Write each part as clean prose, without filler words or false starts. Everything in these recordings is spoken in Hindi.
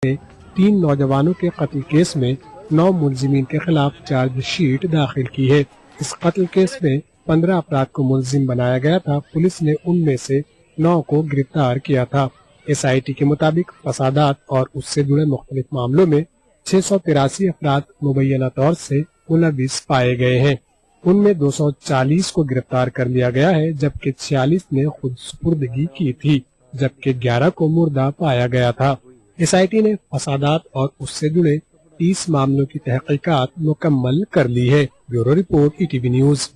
ने 3 नौजवानों के कत्ल केस में 9 मुलजिमीन के खिलाफ चार्जशीट दाखिल की है। इस कत्ल केस में 15 अफराद को मुलजिम बनाया गया था। पुलिस ने उनमें से 9 को गिरफ्तार किया था। SIT के मुताबिक फसादात और उससे जुड़े मुख्तलिफ मामलों में 683 अफराद मुबैना तौर से मुलविस पाए गए हैं। उनमें 240 को गिरफ्तार कर लिया गया है, जबकि 46 ने खुद सुपुर्दगी की थी, जबकि 11 को मुर्दा पाया गया था। SIT ने फसादात और उससे जुड़े 30 मामलों की तहकीकात मुकम्मल कर ली है। Bureau report ETV news.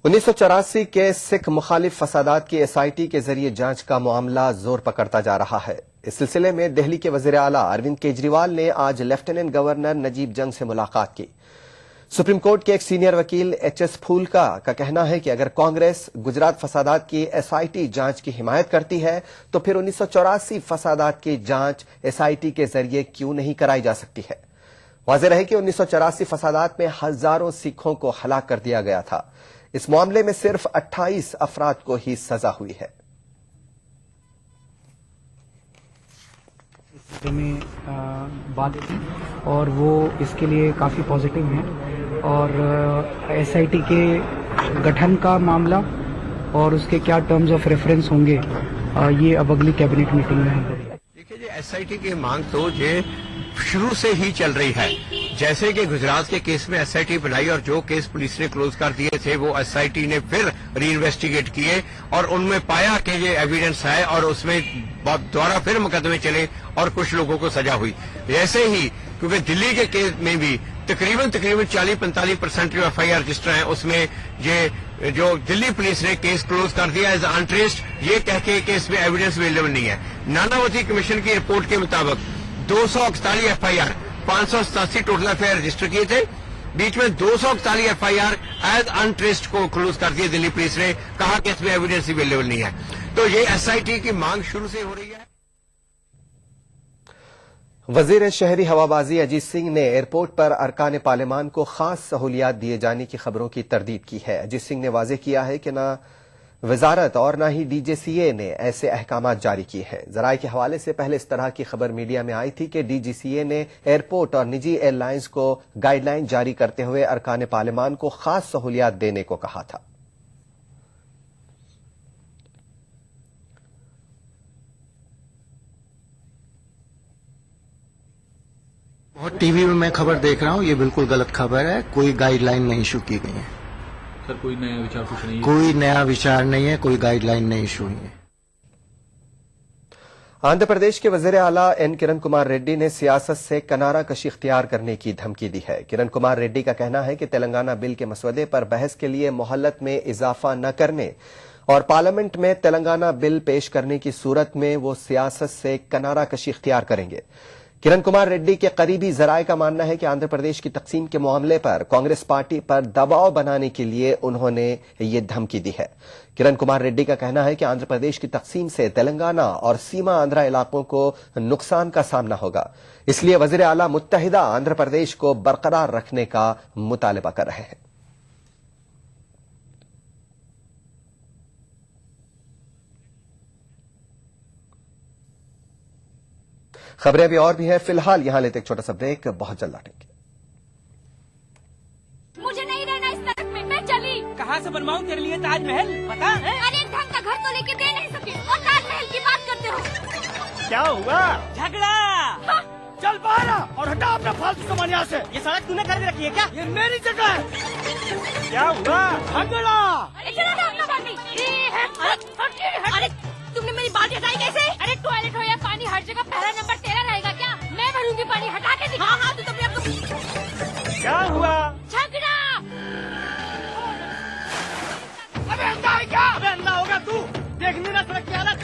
1984 के सिख मुखालिफ फसादात की SIT के जरिए जांच का मामला जोर पकड़ता जा रहा है। इस सिलसिले में दिल्ली के वजीर आला अरविंद केजरीवाल ने आज लेफ्टिनेंट गवर्नर नजीब जंग से मुलाकात की। सुप्रीम कोर्ट के एक सीनियर वकील HS फूलका का कहना है कि अगर कांग्रेस गुजरात फसादात की SIT जांच की हिमायत करती है तो फिर 1984 फसादात की जांच SIT के जरिए क्यों नहीं कराई जा सकती है। वाज़ेह रहे कि 1984 फसादात में हजारों सिखों को हलाक कर दिया गया था। इस मामले में सिर्फ 28 अफराद को ही सजा हुई है। में बात थी और वो इसके लिए काफ़ी पॉजिटिव हैं और SIT के गठन का मामला और उसके क्या टर्म्स ऑफ रेफरेंस होंगे ये अब अगली कैबिनेट मीटिंग में हम करेंगे। देखिए जी, SIT की मांग तो ये शुरू से ही चल रही है। जैसे कि गुजरात के केस में SIT बनाई और जो केस पुलिस ने क्लोज कर दिए थे वो SIT ने फिर री इन्वेस्टिगेट किए और उनमें पाया कि ये एविडेंस है और उसमें दोबारा फिर मुकदमे चले और कुछ लोगों को सजा हुई। ऐसे ही क्योंकि दिल्ली के केस में भी तकरीबन 40-45% जो FIR रजिस्टर हैं उसमें ये जो दिल्ली पुलिस ने केस क्लोज कर दिया एज अनट्रेस्ड, ये कह के कि इसमें एविडेंस अवेलेबल नहीं है। नानावती कमीशन की रिपोर्ट के मुताबिक 241 FIR, 587 टोटल FIR रजिस्टर किए थे। बीच में 241 FIR एज अनट्रेस्ड को क्लोज कर दिया दिल्ली पुलिस ने, कहा कि इसमें एविडेंस अवेलेबल नहीं है। तो ये SIT की मांग शुरू से हो रही है। वजीर शहरी हवाबाजी अजीत सिंह ने एयरपोर्ट पर अरकान पार्लिमान को खास सहूलियात दिए जाने की खबरों की तरदीद की है। अजीत सिंह ने वाज़ेह किया है कि न वजारत और न ही DGCA ने ऐसे अहकाम जारी किए हैं। जराये के हवाले से पहले इस तरह की खबर मीडिया में आई थी कि DGCA ने एयरपोर्ट और निजी एयरलाइंस को गाइडलाइन जारी करते हुए अरकान पार्लिमान को खास सहूलियात देने को कहा था। बहुत टीवी में मैं खबर देख रहा हूँ, ये बिल्कुल गलत खबर है। कोई गाइडलाइन नहीं इशू की गई है सर, कोई नया विचार कुछ नहीं है। कोई नया विचार नहीं है, कोई गाइडलाइन नहीं इशू हुई है। आंध्र प्रदेश के वजीर आला N किरण कुमार रेड्डी ने सियासत से किनारा कशी इख्तियार करने की धमकी दी है। किरण कुमार रेड्डी का कहना है कि तेलंगाना बिल के मसवदे पर बहस के लिए मोहलत में इजाफा न करने और पार्लियामेंट में तेलंगाना बिल पेश करने की सूरत में वो सियासत से किनारा कशी इख्तियार करेंगे। किरण कुमार रेड्डी के करीबी जराये का मानना है कि आंध्र प्रदेश की तकसीम के मामले पर कांग्रेस पार्टी पर दबाव बनाने के लिए उन्होंने ये धमकी दी है। किरण कुमार रेड्डी का कहना है कि आंध्र प्रदेश की तकसीम से तेलंगाना और सीमा आंध्रा इलाकों को नुकसान का सामना होगा, इसलिए वजीर आला मुत्तहिदा आंध्र प्रदेश को बरकरार रखने का मुतालबा कर रहे हैं। खबरें अभी और भी हैं, फिलहाल यहां लेते एक छोटा सा ब्रेक, बहुत जल्द लौटेंगे। मुझे नहीं रहना इस तरफ में, मैं चली। कहाँ से बनवाऊँ तेरे लिए ताजमहल, पता है? अरे ढंग का घर तो लेके दे नहीं सके और ताजमहल की बात करते हो। क्या हुआ? झगड़ा। हाँ? चल बाहर आ और हटा अपना फालतू सामान यहाँ से। ये सड़क तूने खरीद रखी है क्या? ये मेरी जगह है। क्या हुआ? झगड़ा। अरे तुमने मेरी बाल्टी हटाई कैसे? अरे टॉयलेट हो या पानी, हर जगह पहला नंबर तेरा रहेगा क्या? मैं भरूंगी पानी, हटा के दिखा। हाँ तू तो आपको क्या हुआ? झगड़ा। अबे अंधा है क्या? अबे अंधा होगा तू, देखनी ना सड़क की हालत।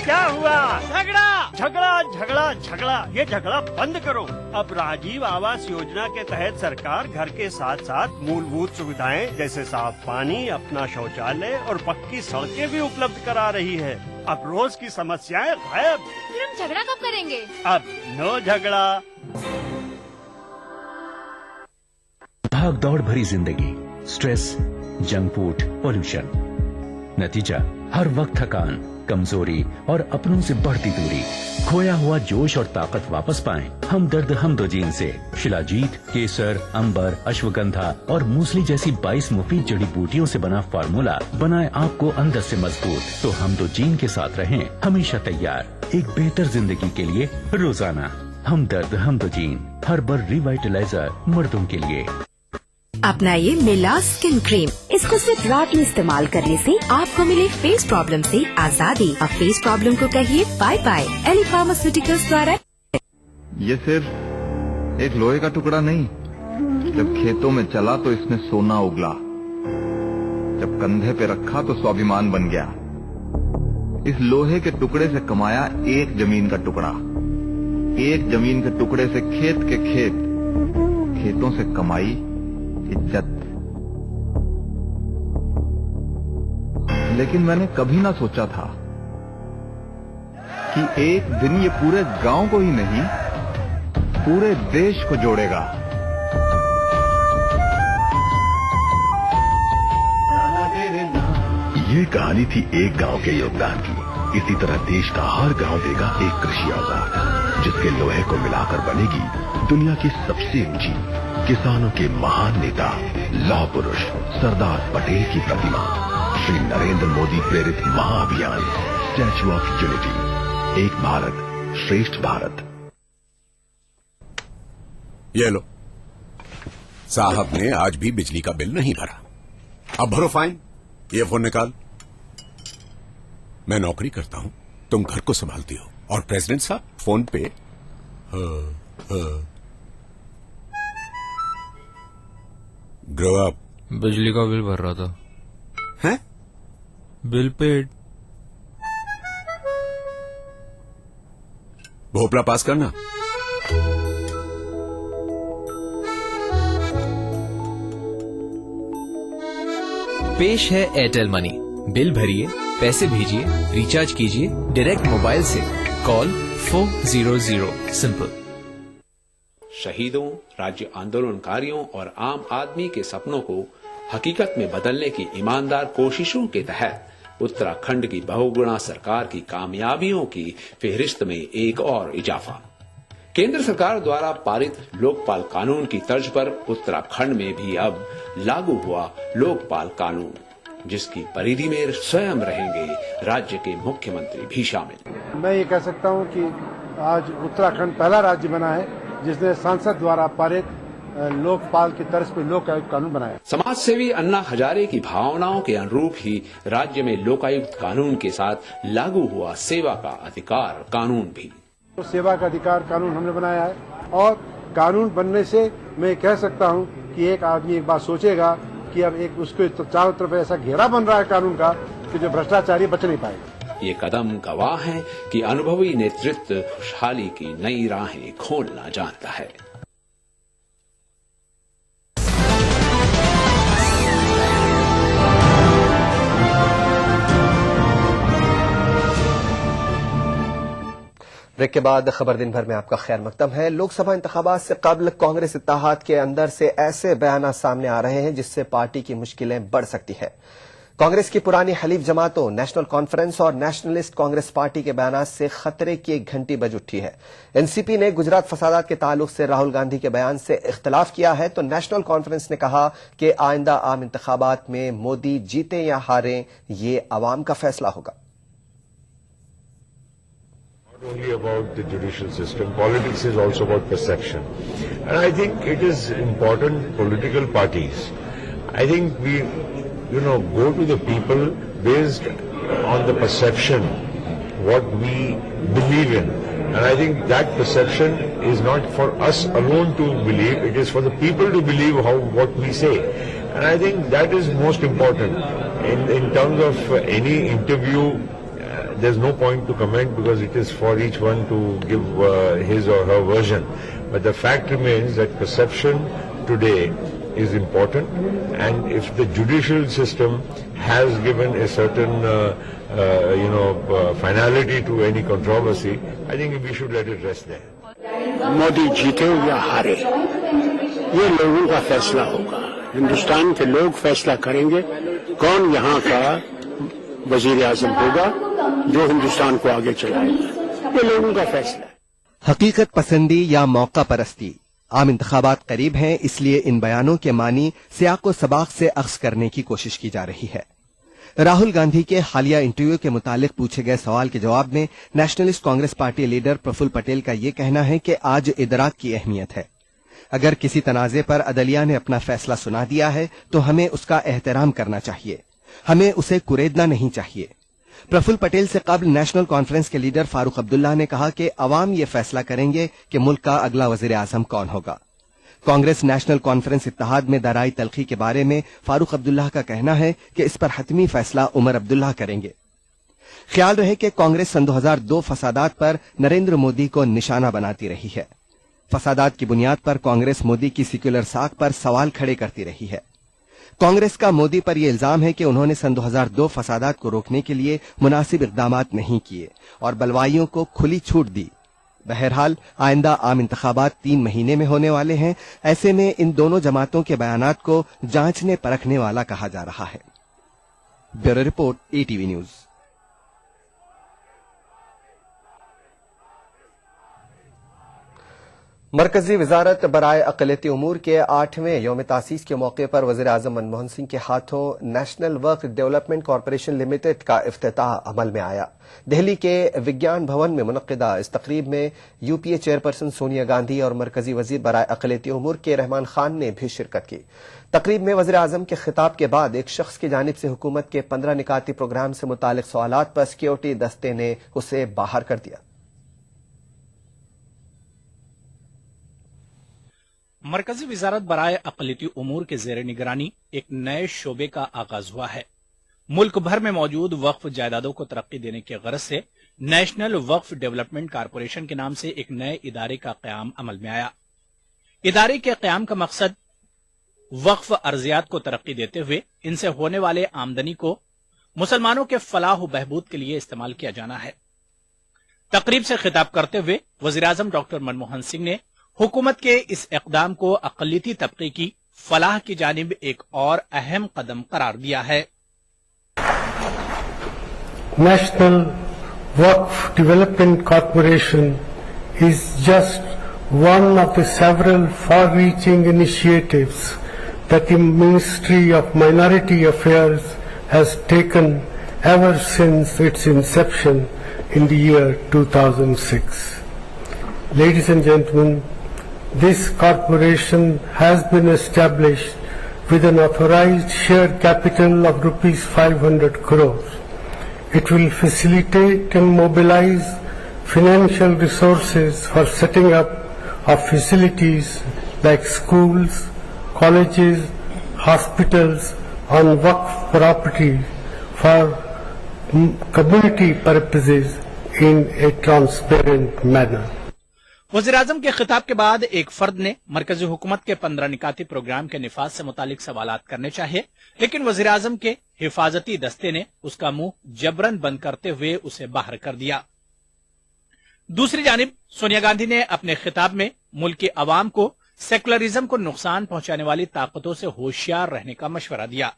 क्या हुआ? झगड़ा झगड़ा झगड़ा झगड़ा, ये झगड़ा बंद करो। अब राजीव आवास योजना के तहत सरकार घर के साथ साथ मूलभूत सुविधाएं जैसे साफ पानी, अपना शौचालय और पक्की सड़कें भी उपलब्ध करा रही है। अब रोज की समस्याएं गायब। फिर हम झगड़ा कब करेंगे? अब नो झगड़ा। भाग दौड़ भरी जिंदगी, स्ट्रेस, जंक फूड, पोल्यूशन, नतीजा हर वक्त थकान, कमजोरी और अपनों से बढ़ती दूरी, खोया हुआ जोश और ताकत वापस पाएं हमदर्द हमदोजीन से। शिलाजीत, केसर, अंबर, अश्वगंधा और मूसली जैसी 22 मुफीद जड़ी बूटियों से बना फार्मूला बनाए आपको अंदर से मजबूत। तो हमदोजीन के साथ रहें हमेशा तैयार एक बेहतर जिंदगी के लिए रोजाना। हमदर्द हमदोजीन, हर्बल रिवाइटलाइजर मर्दों के लिए। अपनाइए मिलास स्किन क्रीम। इसको सिर्फ रात में इस्तेमाल करने से आपको मिले फेस प्रॉब्लम से आजादी। अब फेस प्रॉब्लम को कहिए बाय बाय। एली फार्मास्यूटिकल्स द्वारा। ये सिर्फ एक लोहे का टुकड़ा नहीं, जब खेतों में चला तो इसने सोना उगला, जब कंधे पे रखा तो स्वाभिमान बन गया। इस लोहे के टुकड़े से कमाया एक जमीन का टुकड़ा, एक जमीन के टुकड़े से खेत के खेत, खेतों से कमाई इज्जत। लेकिन मैंने कभी ना सोचा था कि एक दिन ये पूरे गांव को ही नहीं, पूरे देश को जोड़ेगा। ये कहानी थी एक गांव के योगदान की। इसी तरह देश का हर गांव देगा एक कृषि औजार, जिसके लोहे को मिलाकर बनेगी दुनिया की सबसे ऊंची किसानों के महान नेता, लौह पुरुष सरदार पटेल की प्रतिमा। श्री नरेंद्र मोदी प्रेरित महाअभियान स्टैच्यू ऑफ यूनिटी, एक भारत श्रेष्ठ भारत। ये लो, साहब ने आज भी बिजली का बिल नहीं भरा। अब भरो फाइन। ये फोन निकाल। मैं नौकरी करता हूं, तुम घर को संभालती हो, और प्रेसिडेंट साहब फोन पे ग्रो अप। बिजली का बिल भर रहा था। हैं? Bill paid. भोपला पास करना। पेश है एयरटेल मनी। बिल भरिए, पैसे भेजिए, रिचार्ज कीजिए डायरेक्ट मोबाइल से। Call 400 simple. शहीदों, राज्य आंदोलनकारियों और आम आदमी के सपनों को हकीकत में बदलने की ईमानदार कोशिशों के तहत उत्तराखंड की बहुगुणा सरकार की कामयाबियों की फेहरिस्त में एक और इजाफा। केंद्र सरकार द्वारा पारित लोकपाल कानून की तर्ज पर उत्तराखंड में भी अब लागू हुआ लोकपाल कानून, जिसकी परिधि में स्वयं रहेंगे राज्य के मुख्यमंत्री भी शामिल। मैं ये कह सकता हूँ कि आज उत्तराखंड पहला राज्य बना है जिसने सांसद द्वारा पारित लोकपाल की तर्ज पर लोक आयुक्त कानून बनाया। समाज सेवी अन्ना हजारे की भावनाओं के अनुरूप ही राज्य में लोकायुक्त कानून के साथ लागू हुआ सेवा का अधिकार कानून भी। तो सेवा का अधिकार कानून हमने बनाया है, और कानून बनने से मैं कह सकता हूं कि एक आदमी एक बात सोचेगा कि अब एक उसके चारों तरफ ऐसा घेरा बन रहा है कानून का कि जो भ्रष्टाचारी बच नहीं पाएगा। ये कदम गवाह है कि अनुभवी नेतृत्व खुशहाली की नई राहें खोलना जानता है। ब्रेक के बाद खबर दिन भर में आपका खैर मकदम है। लोकसभा इंतखाबात से कबल कांग्रेस इत्तेहाद के अंदर से ऐसे बयान सामने आ रहे हैं जिससे पार्टी की मुश्किलें बढ़ सकती हैं। कांग्रेस की पुरानी हलीफ जमातों नेशनल कॉन्फ्रेंस और नेशनलिस्ट कांग्रेस पार्टी के बयान से खतरे की एक घंटी बज उठी है। एनसीपी ने गुजरात फसादात के ताल्लुक से राहुल गांधी के बयान से इख्तिलाफ किया है, तो नेशनल कॉन्फ्रेंस ने कहा कि आइंदा आम इंतखाबात में मोदी जीते या हारें ये अवाम का फैसला होगा। Not only about the judicial system, politics is also about perception. And I think it is important political parties. I think we, go to the people based on the perception, what we believe in. And I think that perception is not for us alone to believe, it is for the people to believe what we say. And I think that is most important. In terms of any interview, there's no point to comment because it is for each one to give his or her version. But the fact remains that perception today is important, and if the judicial system has given a certain finality to any controversy, I think we should let it rest there. Modi जीते या हारे ये लोगों का फैसला होगा। हिंदुस्तान के लोग फैसला करेंगे कौन यहाँ का वजीर आजम होगा जो हिंदुस्तान को आगे चलाएगा। ये लोगों का फैसला है। हकीकत पसंदी या मौका परस्ती। आम इंतखाबात करीब हैं, इसलिए इन बयानों के मानी सियाक व सबाक से अख्स करने की कोशिश की जा रही है। राहुल गांधी के हालिया इंटरव्यू के मुतालिक पूछे गए सवाल के जवाब में नेशनलिस्ट कांग्रेस पार्टी लीडर प्रफुल्ल पटेल का ये कहना है कि आज इदराक की अहमियत है। अगर किसी तनाजे पर अदलिया ने अपना फैसला सुना दिया है तो हमें उसका एहतराम करना चाहिए, हमें उसे कुरेदना नहीं चाहिए। प्रफुल्ल पटेल से कबल नेशनल कॉन्फ्रेंस के लीडर फारूक अब्दुल्ला ने कहा कि अवाम ये फैसला करेंगे कि मुल्क का अगला वजीर आजम कौन होगा। कांग्रेस नेशनल कॉन्फ्रेंस इत्तेहाद में दराई तलखी के बारे में फारूक अब्दुल्ला का कहना है कि इस पर हतमी फैसला उमर अब्दुल्ला करेंगे। ख्याल रहे कि कांग्रेस सन 2002 फसादात पर नरेंद्र मोदी को निशाना बनाती रही है। फसादात की बुनियाद पर कांग्रेस मोदी की सेक्युलर साख पर सवाल खड़े करती रही है। कांग्रेस का मोदी पर यह इल्जाम है कि उन्होंने सन 2002 फसादात को रोकने के लिए मुनासिब इक़दामात नहीं किए और बलवाइयों को खुली छूट दी। बहरहाल आइंदा आम इंतखाबात 3 महीने में होने वाले हैं। ऐसे में इन दोनों जमातों के बयानात को जांचने परखने वाला कहा जा रहा है। Bureau report, ATV news. मरकजी वजारत बराए अक़लियती उमूर के 8वें यौम तासीस के मौके पर वज़ीर आज़म मनमोहन सिंह के हाथों national work development corporation limited का इफ्तिताह अमल में आया। दिल्ली के विज्ञान भवन में मुनक़िदा इस तकरीब में UPA चेयरपर्सन सोनिया गांधी और मरकजी वजीर बराए अक़लियती उमूर के रहमान खान ने भी शिरकत की। तकरीब में वज़ीर आज़म के खिताब के बाद एक शख्स की जानिब से हुकूमत के 15 निकाती प्रोग्राम से मुतालिक सवालात पर सिक्योरिटी दस्ते ने उसे बाहर कर दिया। मरकजी वजारत बराए अक़लियती उमूर के ज़ेर निगरानी एक नए शोबे का आगाज हुआ है। मुल्क भर में मौजूद वक्फ जायदादों को तरक्की देने की गरज से नेशनल वक्फ डेवलपमेंट कॉरपोरेशन के नाम से एक नए इदारे का क़याम अमल में आया। इदारे के क़याम का मकसद वक्फ अर्जियात को तरक्की देते हुए इनसे होने वाले आमदनी को मुसलमानों के फलाह व बहबूद के लिए इस्तेमाल किया जाना है। तकरीब से खिताब करते हुए वज़ीर आज़म डॉक्टर मनमोहन सिंह ने हुकूमत के इस इक़दाम को अक़लियती तबके की फलाह की जानिब एक और अहम कदम करार दिया है। नेशनल वक्फ development corporation is just one of the several far-reaching initiatives that the Ministry of Minority Affairs has taken ever since its inception in the year 2006. Ladies and gentlemen, this corporation has been established with an authorized share capital of rupees 500 crores. It will facilitate and mobilize financial resources for setting up of facilities like schools, colleges, hospitals on Waqf property for community purposes in a transparent manner. वज़ीर आज़म के खिताब के बाद एक फर्द ने मरकजी हुकूमत के 15 निकाती प्रोग्राम के निफाज से मुतालिक सवालात करने चाहिए, लेकिन वज़ीर आज़म के हिफाजती दस्ते ने उसका मुंह जबरन बंद करते हुए उसे बाहर कर दिया। दूसरी जानिब सोनिया गांधी ने अपने खिताब में मुल्क की अवाम को सेकुलरिज्म को नुकसान पहुंचाने वाली ताकतों से होशियार रहने का मशवरा दिया।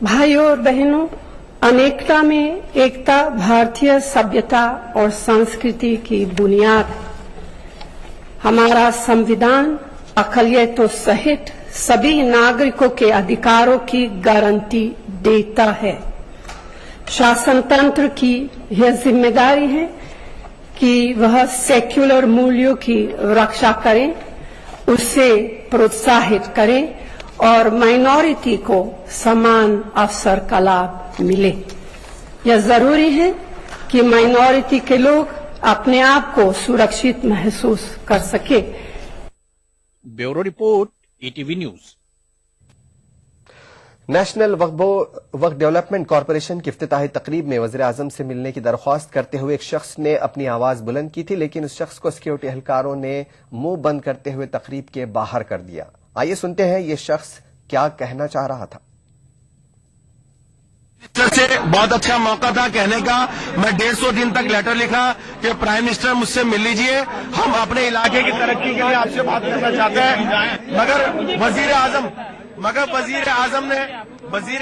भाइयों और बहनों, अनेकता में एकता भारतीय सभ्यता और संस्कृति की बुनियाद है। हमारा संविधान अक़लियतों सहित सभी नागरिकों के अधिकारों की गारंटी देता है। शासन तंत्र की यह जिम्मेदारी है कि वह सेक्युलर मूल्यों की रक्षा करें, उसे प्रोत्साहित करें और माइनॉरिटी को समान अवसर का लाभ मिले। यह जरूरी है कि माइनॉरिटी के लोग अपने आप को सुरक्षित महसूस कर सके। Bureau report, ETV news. National वक्फ डेवलपमेंट कॉरपोरेशन की इफ्तिताही तकरीब में वज़ीर आज़म से मिलने की दरख्वास्त करते हुए एक शख्स ने अपनी आवाज बुलंद की थी, लेकिन उस शख्स को सिक्योरिटी एहलकारों ने मुंह बंद करते हुए तकरीब के बाहर कर दिया। आइए सुनते हैं ये शख्स क्या कहना चाह रहा था। से बहुत अच्छा मौका था कहने का। मैं 150 दिन तक लेटर लिखा कि प्राइम मिनिस्टर मुझसे मिल लीजिए, हम अपने इलाके की तरक्की के लिए आपसे बात करना चाहते हैं, मगर वजीर आजम मगर वजीर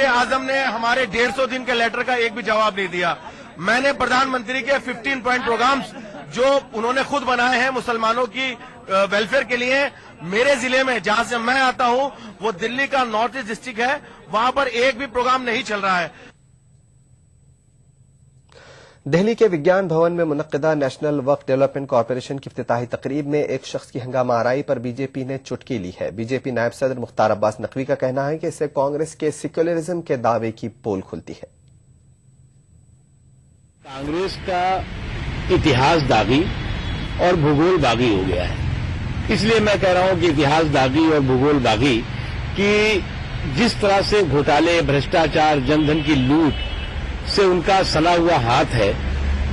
आजम ने हमारे 150 दिन के लेटर का एक भी जवाब नहीं दिया। मैंने प्रधानमंत्री के 15 पॉइंट प्रोग्राम्स जो उन्होंने खुद बनाए हैं मुसलमानों की वेलफेयर के लिए, मेरे जिले में जहां से मैं आता हूं वो दिल्ली का नॉर्थ ईस्ट डिस्ट्रिक्ट है, वहां पर एक भी प्रोग्राम नहीं चल रहा है। दिल्ली के विज्ञान भवन में मुनक्किदा नेशनल वक्फ डेवलपमेंट कॉरपोरेशन की इफ्तिताही तकरीब में एक शख्स की हंगामा आराई पर बीजेपी ने चुटकी ली है। बीजेपी नायब सदर मुख्तार अब्बास नकवी का कहना है कि इससे कांग्रेस के सेक्युलरिज्म के दावे की पोल खुलती है। कांग्रेस का इतिहास दागी और भूगोल बागी हो गया है। इसलिए मैं कह रहा हूं कि इतिहास दागी और भूगोल बागी कि जिस तरह से घोटाले, भ्रष्टाचार, जनधन की लूट से उनका सना हुआ हाथ है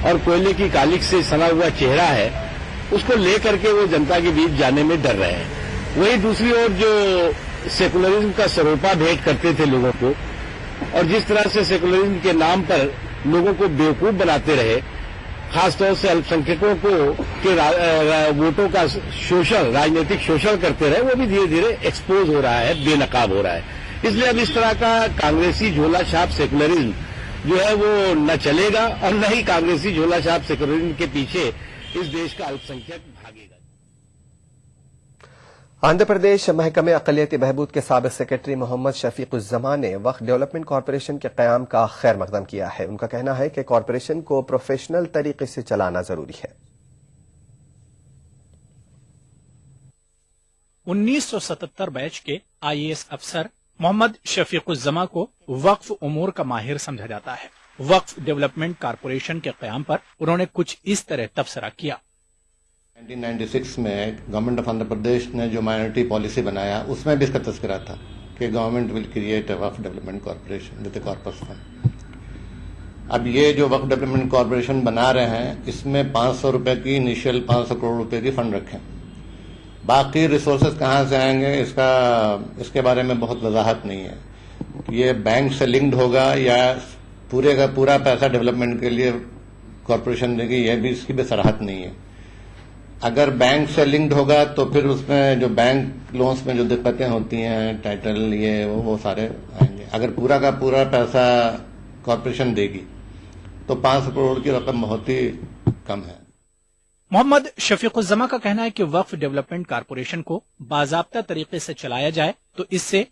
और कोयले की कालिक से सना हुआ चेहरा है, उसको लेकर के वो जनता के बीच जाने में डर रहे हैं। वहीं दूसरी ओर जो सेकुलरिज्म का सरोपा भेंट करते थे लोगों को और जिस तरह से सेकुलरिज्म के नाम पर लोगों को बेवकूफ बनाते रहे, खासतौर से अल्पसंख्यकों के वोटों का शोषण, राजनीतिक शोषण करते रहे, वो भी धीरे धीरे एक्सपोज हो रहा है, बेनकाब हो रहा है। इसलिए अब इस तरह का कांग्रेसी झोला छाप सेकुलरिज्म जो है वो न चलेगा और न ही कांग्रेसी झोला छाप सेकुलरिज्म के पीछे इस देश का अल्पसंख्यक भागेगा। आंध्र प्रदेश महकमे अक़लियती बहबूद के साबिक़ सेक्रेटरी मोहम्मद शफीक़ुज़्ज़मान ने वक्फ डेवलपमेंट कॉरपोरेशन के क़याम का खैर मक़दम किया है। उनका कहना है कि कॉरपोरेशन को प्रोफेशनल तरीके से चलाना जरूरी है। 1977 बैच के IAS अफसर मोहम्मद शफीक़ुज़्ज़मान को वक्फ उमूर का माहिर समझा जाता है। वक्फ डेवलपमेंट कॉरपोरेशन के क़याम पर उन्होंने कुछ इस तरह तबसरा किया। 1996 में गवर्नमेंट ऑफ आंध्र प्रदेश ने जो माइनॉरिटी पॉलिसी बनाया उसमें भी इसका तस्करा था कि government will create a Waqf development corporation with a corpus fund. अब ये जो वक्फ डेवलपमेंट कॉरपोरेशन बना रहे हैं इसमें 500 रुपए की इनिशियल 500 करोड़ रुपए की फंड रखें। बाकी रिसोर्सेज कहाँ से आएंगे इसके बारे में बहुत वजाहत नहीं है। ये बैंक से लिंक्ड होगा या पूरे का पूरा पैसा डेवलपमेंट के लिए कॉरपोरेशन देगी, यह भी इसकी भी सराहत नहीं है। अगर बैंक से लिंक्ड होगा तो फिर उसमें जो बैंक लोन्स में जो दिक्कतें होती हैं, टाइटल ये वो सारे आएंगे। अगर पूरा का पूरा पैसा कॉरपोरेशन देगी तो 500 करोड़ की रकम बहुत ही कम है। मोहम्मद शफीक़ुज़्ज़मान का कहना है कि वक्फ डेवलपमेंट कॉरपोरेशन को बाज़ाब्ता तरीके से चलाया जाए तो इससे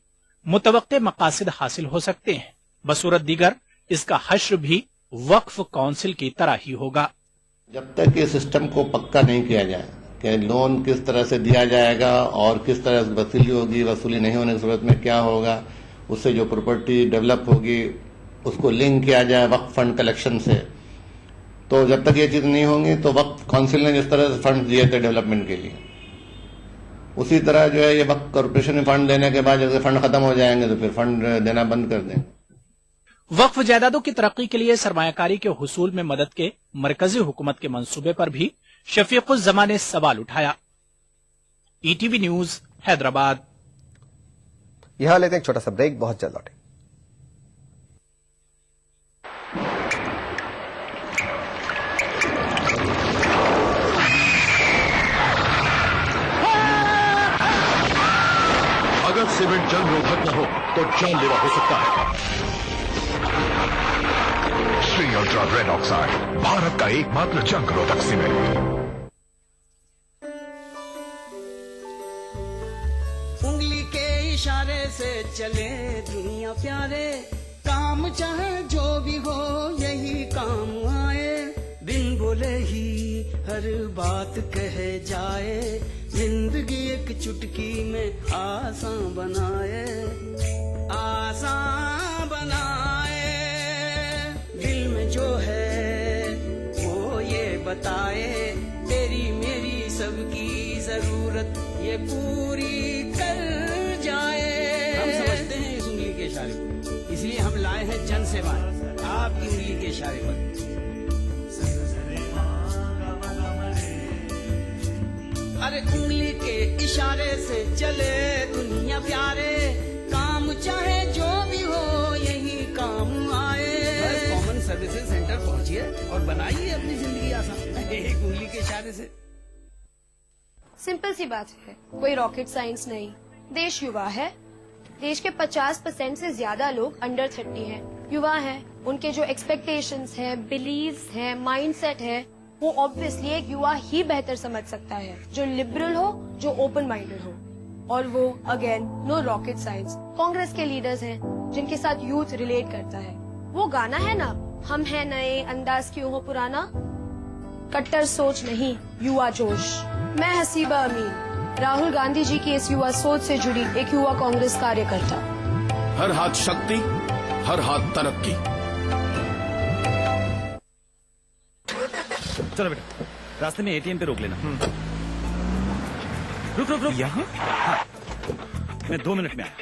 मुतवक्के मकासद हासिल हो सकते हैं। बसूरत दीगर इसका हश्र भी वक्फ काउंसिल की तरह ही होगा। जब तक ये सिस्टम को पक्का नहीं किया जाए कि लोन किस तरह से दिया जाएगा और किस तरह से वसूली होगी, वसूली नहीं होने की सूरत में क्या होगा, उससे जो प्रॉपर्टी डेवलप होगी उसको लिंक किया जाए वक्फ फंड कलेक्शन से, तो जब तक ये चीज नहीं होंगी तो वक्फ काउंसिल ने जिस तरह से फंड दिए थे डेवलपमेंट के लिए, उसी तरह जो है ये वक्फ कॉरपोरेशन में फंड देने के बाद जब फंड खत्म हो जाएंगे तो फिर फंड देना बंद कर देंगे। वक्फ जायदादों की तरक्की के लिए सरमायाकारी के हुसूल में मदद के मरकजी हुकूमत के मंसूबे पर भी शफीक़ुज़्ज़मान ने सवाल उठाया। ETV news Hyderabad. यहां लेते हैं एक छोटा सा ब्रेक, बहुत जल्द लौटेंगे। अगर सीमेंट जंग रोधक न हो तो जानलेवा हो सकता है। Shri ultra red oxide, Bharat का एकमात्र जंग रोधक सीमेंट। उंगली के इशारे से चले दुनिया प्यारे, काम चाहे जो भी हो यही काम आए, बिन बोले ही हर बात कहे जाए, जिंदगी एक चुटकी में आसान बनाए, आसान बनाए। दिल में जो है वो ये बताए, तेरी मेरी सबकी जरूरत ये पूरी कर जाए। हम समझते हैं इस उंगली के इशारे को, इसलिए हम लाए हैं जन सेवाएं आपकी उंगली के इशारे पर। अरे उंगली के इशारे से चले दुनिया प्यारे, काम चाहे जो भी हो यही काम आए। बस कॉमन सर्विसेज सेंटर पहुंचिए और बनाइए अपनी जिंदगी आसान एक उंगली के इशारे से। सिंपल सी बात है, कोई रॉकेट साइंस नहीं, देश युवा है, देश के 50% से ज्यादा लोग अंडर 30 हैं, युवा हैं। उनके जो एक्सपेक्टेशंस हैं, बिलीव्स हैं, माइंडसेट है, वो ऑब्वियसली एक युवा ही बेहतर समझ सकता है, जो लिबरल हो, जो ओपन माइंडेड हो। और वो again no rocket science. Congress के लीडर्स हैं जिनके साथ यूथ रिलेट करता है। वो गाना है ना, हम हैं नए, अंदाज क्यों हो पुराना। कट्टर सोच नहीं, युवा जोश। मैं हसीबा अमीन, राहुल गांधी जी की इस युवा सोच से जुड़ी एक युवा कांग्रेस कार्यकर्ता। हर हाथ शक्ति, हर हाथ तरक्की। चलो बेटा, रास्ते में एटीएम पे रोक लेना। रुक रुक रुक। यहाँ? हाँ। मैं 2 मिनट में आया।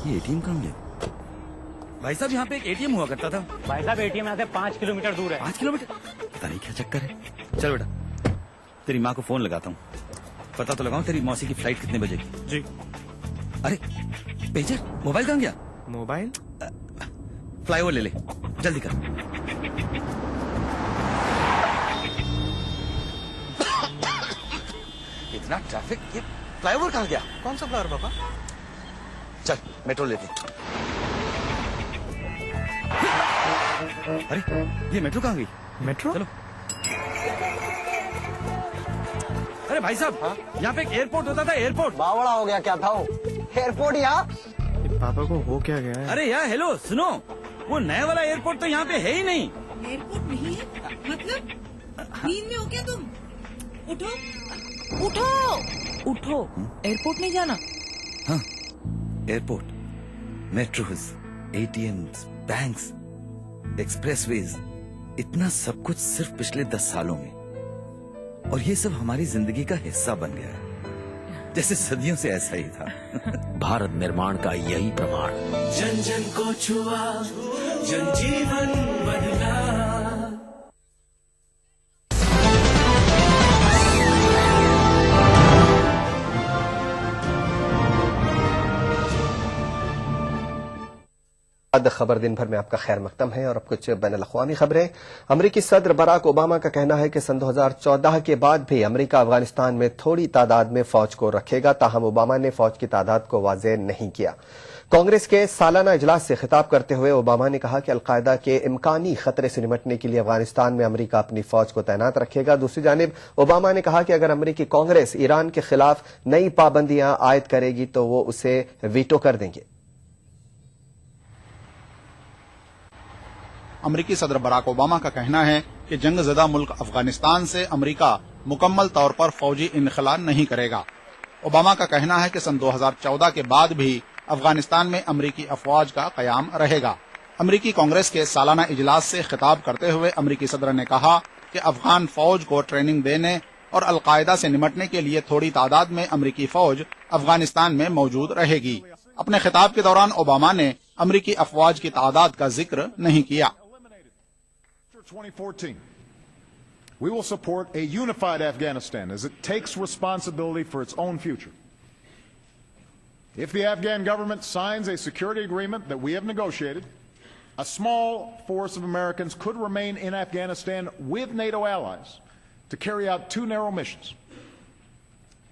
ये एटीएम कहाँ गया? भाई साहब, यहाँ पे एक एटीएम हुआ करता था। भाई साहब, एटीएम यहाँ से 5 किलोमीटर दूर है। 5 किलोमीटर? पता नहीं क्या चक्कर है। चल बेटा, तेरी माँ को फोन लगाता हूँ, पता तो लगाऊं तेरी मौसी की फ्लाइट कितने बजे की। जी। अरे पेजर, मोबाइल कहाँ गया? मोबाइल फ्लाईओवर ले ले, जल्दी कर। इतना ट्रैफिक, ये फ्लाईओवर कहाँ गया? कौन सा फ्लाईओवर पापा? चल मेट्रो लेते। अरे ये मेट्रो कहाँ गई? मेट्रो? चलो। अरे भाई साहब, यहाँ पे एक एयरपोर्ट होता था, एयरपोर्ट। बावड़ा हो गया क्या था वो? एयरपोर्ट यहाँ? पापा को हो क्या गया है? अरे यार हेलो सुनो, वो नया वाला एयरपोर्ट तो यहाँ पे है ही नहीं। एयरपोर्ट नहीं है? मतलब नींद में हो क्या तुम? उठो उठो उठो, एयरपोर्ट नहीं जाना। हाँ, airport, metros, ATMs, banks, expressways, इतना सब कुछ सिर्फ पिछले 10 सालों में। और ये सब हमारी जिंदगी का हिस्सा बन गया है, जैसे सदियों से ऐसा ही था। भारत निर्माण का यही प्रमाण। जन जन को छुआ, जन जीवन बदला। खबर दिन भर में आपका खैर मकदम है और अब कुछ बैनुल-अक़वामी खबरें। अमरीकी सदर बराक ओबामा का कहना है कि सन 2014 के बाद भी अमरीका अफगानिस्तान में थोड़ी तादाद में फौज को रखेगा। ताहम ओबामा ने फौज की तादाद को वाज़ेह नहीं किया। कांग्रेस के सालाना इजलास से खिताब करते हुए ओबामा ने कहा कि अलकायदा के इम्कानी खतरे से निपटने के लिए अफगानिस्तान में अमरीका अपनी फौज को तैनात रखेगा। दूसरी जानिब ओबामा ने कहा कि अगर अमरीकी कांग्रेस ईरान के खिलाफ नई पाबंदियां आयद करेगी तो वो उसे वीटो कर देंगे। अमरीकी सदर बराक ओबामा का कहना है कि जंगज़दा मुल्क अफगानिस्तान से अमरीका मुकम्मल तौर पर फौजी इनखला नहीं करेगा। ओबामा का कहना है कि सन 2014 के बाद भी अफगानिस्तान में अमरीकी अफवाज का कयाम रहेगा। अमरीकी कांग्रेस के सालाना इजलास से खिताब करते हुए अमरीकी सदर ने कहा कि अफगान फौज को ट्रेनिंग देने और अलकायदा से निपटने के लिए थोड़ी तादाद में अमरीकी फौज अफगानिस्तान में मौजूद रहेगी। अपने खिताब के दौरान ओबामा ने अमरीकी अफवाज की तादाद का जिक्र नहीं किया। 2014, we will support a unified Afghanistan as it takes responsibility for its own future. If the Afghan government signs a security agreement that we have negotiated, a small force of Americans could remain in Afghanistan with NATO allies to carry out 2 narrow missions: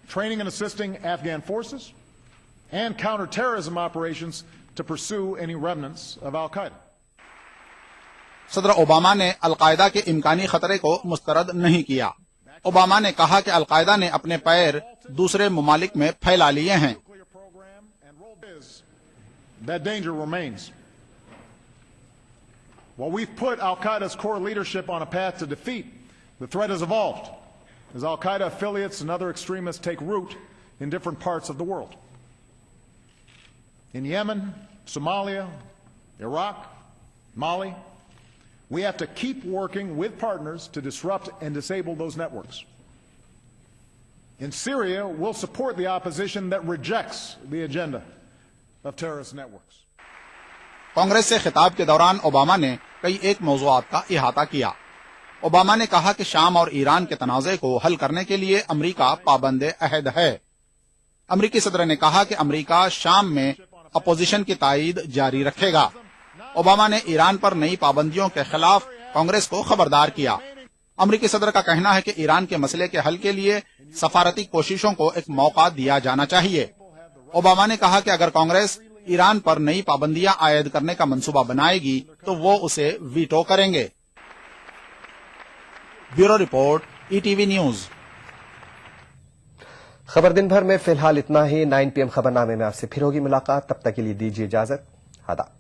training and assisting Afghan forces and counterterrorism operations to pursue any remnants of Al-Qaeda. सदर ओबामा ने अलकायदा के इम्कानी खतरे को मुस्तरद नहीं किया। ओबामा ने कहा कि अलकायदा ने अपने पैर दूसरे ममालिक में फैला लिए हैं। That danger remains. While we've put Al-Qaeda's core leadership on a path to defeat, the threat has evolved as Al-Qaeda affiliates and other extremists take root in different parts of the world. In Yemen, Somalia, Iraq, Mali, we have to keep working with partners to disrupt and disable those networks. In Syria, we'll support the opposition that rejects the agenda of terrorist networks. Congress से खिताब के दौरान ओबामा ने कई एक मौज़ूआत का इहाता किया। ओबामा ने कहा कि शाम और ईरान के तनाज़े को हल करने के लिए अमरीका पाबंद अहद है। अमरीकी सदर ने कहा कि अमरीका शाम में अपोजिशन की तायीद जारी रखेगा। ओबामा ने ईरान पर नई पाबंदियों के खिलाफ कांग्रेस को खबरदार किया। अमरीकी सदर का कहना है कि ईरान के मसले के हल के लिए सफारती कोशिशों को एक मौका दिया जाना चाहिए। ओबामा ने कहा कि अगर कांग्रेस ईरान पर नई पाबंदियां आयद करने का मंसूबा बनाएगी तो वो उसे वीटो करेंगे। Bureau report, ETV news. खबर दिन भर में फिलहाल इतना ही। 9 PM खबरनामे में आपसे फिर होगी मुलाकात। तब तक के लिए दीजिए इजाजत। आदाब।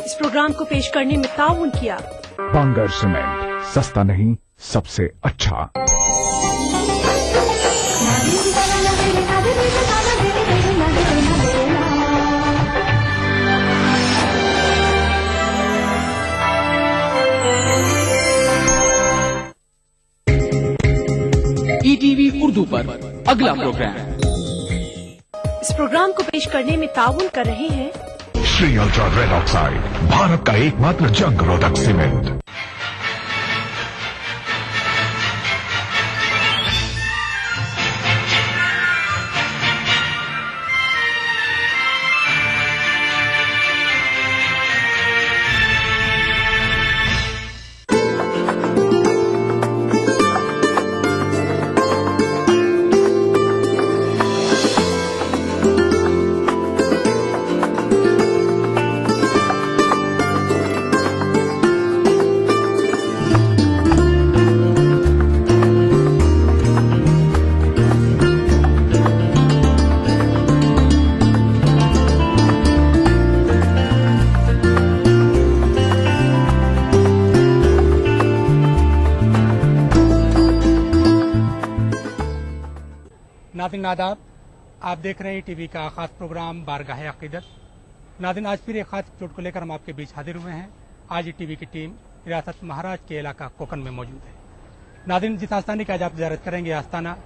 इस प्रोग्राम को पेश करने में ताउन किया बांगर सीमेंट, सस्ता नहीं सबसे अच्छा। ईटीवी उर्दू पर अगला प्रोग्राम। इस प्रोग्राम को पेश करने में ताउन कर रहे हैं Shri ultra red oxide, Bharat का एकमात्र जंग रोधक सीमेंट। नाज़रीन आदाब, आप देख रहे हैं टीवी का खास प्रोग्राम बारगाह अक़ीदत। नाज़रीन, आज फिर एक खास एपिसोड को लेकर हम आपके बीच हाजिर हुए हैं। आज टीवी की टीम रियासत महाराज के इलाका कोकन में मौजूद है। नाज़रीन, जिस आस्थाने की आज आप ज़ियारत करेंगे, आस्थाना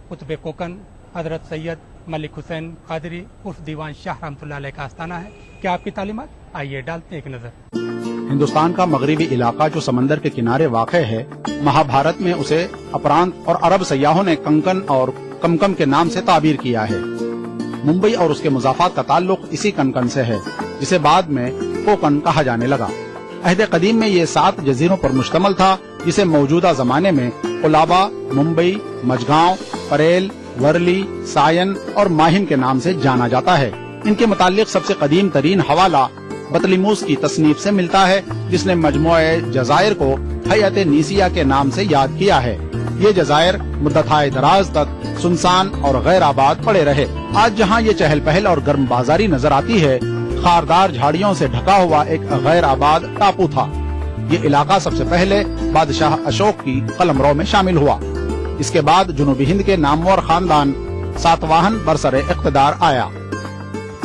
कुतुब कोकन हजरत सैयद मलिक हुसैन कादरी उर्फ दीवान शाह रहमतुल्लाह अलैह का आस्थाना है। क्या आपकी तालीमात? आइए डालते हैं एक नजर। हिंदुस्तान का मगरबी इलाका जो समंदर के किनारे वाक़ है, महाभारत में उसे अपरांत और अरब सयाहों ने कंकन और कमकम के नाम से ताबीर किया है। मुंबई और उसके मुजाफात का ताल्लुक इसी कनकन से है, जिसे बाद में कोकन कहा जाने लगा। अहद कदीम में ये 7 जजीरों पर मुश्तमल था, जिसे मौजूदा जमाने में कोलाबा, मुंबई, मझगांव, परेल, वर्ली, सायन और माहिम के नाम से जाना जाता है। इनके मुतालिक सबसे कदीम तरीन हवाला बतलिमूस की तसनीफ से मिलता है, जिसने मजमुए जजायर को हयत नीसिया के नाम से याद किया है। ये जजायर मुद्दताए दराज तक सुनसान और गैर आबाद पड़े रहे। आज जहाँ ये चहल पहल और गर्म बाजारी नजर आती है, खारदार झाड़ियों से ढका हुआ एक गैर आबाद टापू था। ये इलाका सबसे पहले बादशाह अशोक की कलमरों में शामिल हुआ। इसके बाद जुनूबी हिंद के नामवर खानदान सातवाहन बरसरे इख्तिदार आया।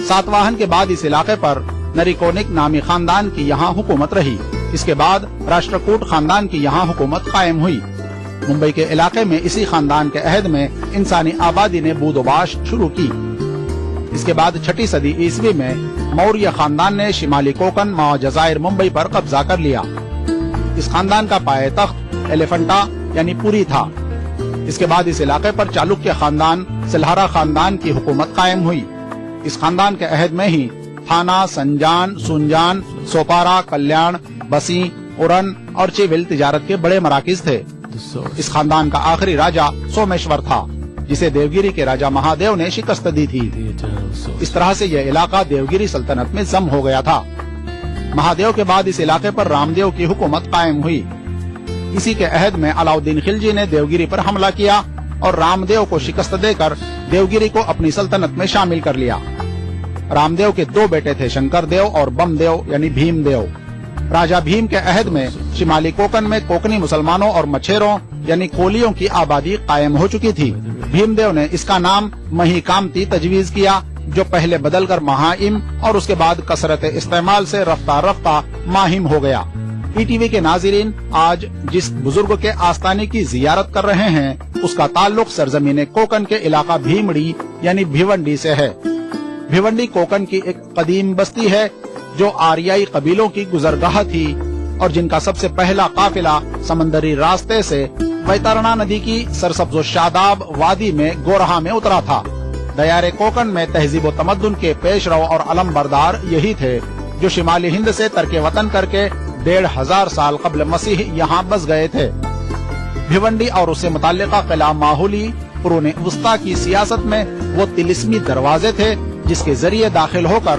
सातवाहन के बाद इस इलाके पर नरिकोनिक नामी खानदान की यहाँ हुकूमत रही। इसके बाद राष्ट्रकूट खानदान की यहाँ हुकूमत कायम हुई। मुंबई के इलाके में इसी खानदान के अहद में इंसानी आबादी ने बूदोबाश शुरू की। इसके बाद 6ठी सदी ईस्वी में मौर्य खानदान ने शिमाली कोकन माओ जजायर मुंबई पर कब्जा कर लिया। इस खानदान का पायेतख्त एलिफेंटा यानी पुरी था। इसके बाद इस इलाके पर चालुक्य खानदान सिलहारा खानदान की हुकूमत कायम हुई। इस खानदान के अहद में ही थाना, संजान, सुनजान, सोपारा, कल्याण, बसी, उरन और चिविल तिजारत के बड़े मराकिज थे। इस खानदान का आखिरी राजा सोमेश्वर था, जिसे देवगिरी के राजा महादेव ने शिकस्त दी थी। इस तरह से यह इलाका देवगिरी सल्तनत में जम हो गया था। महादेव के बाद इस इलाके पर रामदेव की हुकूमत कायम हुई। इसी के अहद में अलाउद्दीन खिलजी ने देवगिरी पर हमला किया और रामदेव को शिकस्त देकर देवगिरी को अपनी सल्तनत में शामिल कर लिया। रामदेव के 2 बेटे थे, शंकर देव और बमदेव यानी भीमदेव। राजा भीम के अहद में शिमाली कोकन में कोकनी मुसलमानों और मछेरों यानी कोलियों की आबादी कायम हो चुकी थी। भीमदेव ने इसका नाम महीकामती तजवीज किया, जो पहले बदलकर महाइम और उसके बाद कसरत इस्तेमाल से रफ्ता रफ्ता माहिम हो गया। ईटीवी के नाजिरीन, आज जिस बुजुर्ग के आस्थाने की जियारत कर रहे हैं, उसका ताल्लुक सरजमीन कोकन के इलाका भीमड़ी यानी भिवंडी से है। भिवंडी कोकन की एक कदीम बस्ती है, जो आर्याई कबीलों की गुजरगाह थी और जिनका सबसे पहला काफिला समंदरी रास्ते से वैतरणा नदी की सरसब्ज़ो शादाब वादी में गोरहा में उतरा था। दयारे कोकन में तहजीब व तमद्दुन के पेशरव और अलम बरदार यही थे, जो शिमाली हिंद से तरके वतन करके 1500 साल कब्ल मसीह यहाँ बस गए थे। भिवंडी और उससे मुताल्लिका किला माहौली कुरून वुस्ता की सियासत में वो तिलिस्मी दरवाजे थे जिसके जरिए दाखिल होकर